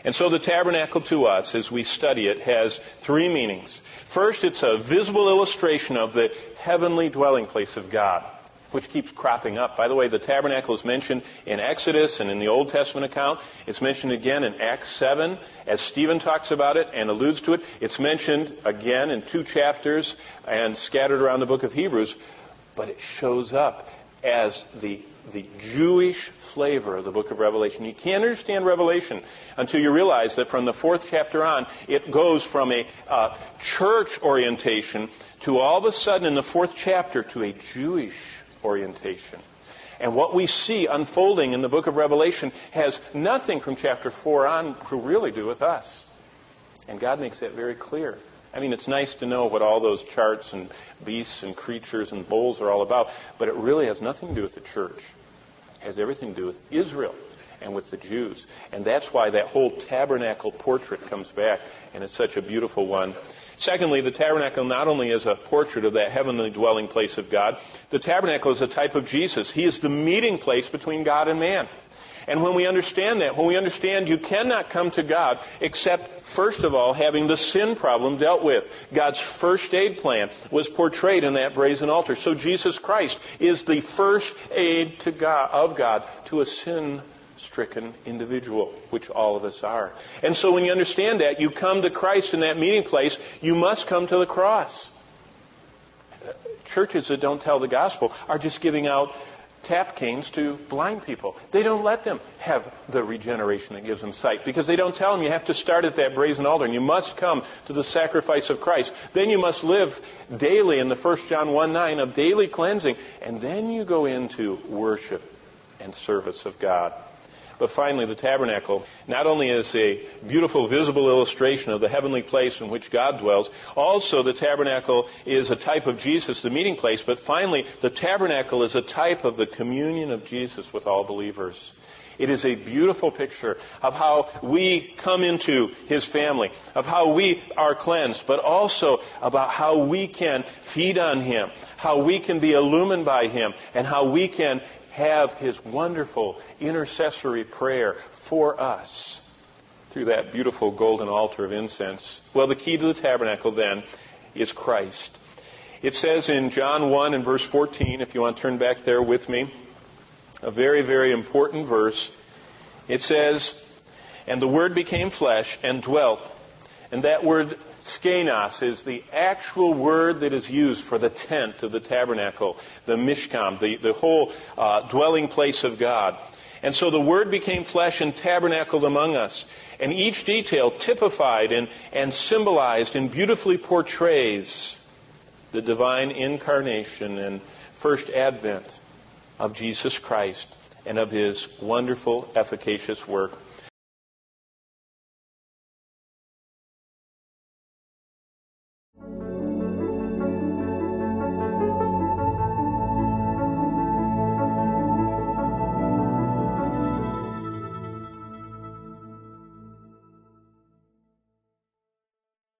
And so the tabernacle to us, as we study it, has three meanings. First, it's a visible illustration of the heavenly dwelling place of God, which keeps cropping up. By the way, the tabernacle is mentioned in Exodus and in the Old Testament account. It's mentioned again in Acts 7, as Stephen talks about it and alludes to it. It's mentioned again in 2 chapters and scattered around the book of Hebrews. But it shows up as the Jewish flavor of the book of Revelation. You can't understand Revelation until you realize that from the 4th chapter on, it goes from a church orientation to all of a sudden in the 4th chapter to a Jewish orientation. And what we see unfolding in the book of Revelation has nothing from chapter 4 on to really do with us. And God makes that very clear. I mean, it's nice to know what all those charts and beasts and creatures and bowls are all about, but it really has nothing to do with the church. It has everything to do with Israel and with the Jews. And that's why that whole tabernacle portrait comes back, and it's such a beautiful one. Secondly, the tabernacle not only is a portrait of that heavenly dwelling place of God, the tabernacle is a type of Jesus. He is the meeting place between God and man. And when we understand that, when we understand you cannot come to God except, first of all, having the sin problem dealt with. God's first aid plan was portrayed in that brazen altar. So Jesus Christ is the first aid to God, of God to a sin-stricken individual, which all of us are. And so when you understand that, you come to Christ in that meeting place, you must come to the cross. Churches that don't tell the gospel are just giving out tap canes to blind people. They don't let them have the regeneration that gives them sight because they don't tell them you have to start at that brazen altar and you must come to the sacrifice of Christ. Then you must live daily in the 1 John 1:9 of daily cleansing, and then you go into worship and service of God. But finally, the tabernacle not only is a beautiful visible illustration of the heavenly place in which God dwells, also the tabernacle is a type of Jesus, the meeting place, but finally, the tabernacle is a type of the communion of Jesus with all believers. It is a beautiful picture of how we come into His family, of how we are cleansed, but also about how we can feed on Him, how we can be illumined by Him, and how we can have His wonderful intercessory prayer for us through that beautiful golden altar of incense. Well, the key to the tabernacle then is Christ. It says in John 1 and verse 14, if you want to turn back there with me, a very, very important verse. It says, "And the Word became flesh and dwelt." And that word skenos is the actual word that is used for the tent of the tabernacle, the mishkan, the whole dwelling place of God. And so the Word became flesh and tabernacled among us. And each detail typified and symbolized and beautifully portrays the divine incarnation and first advent of Jesus Christ and of His wonderful, efficacious work.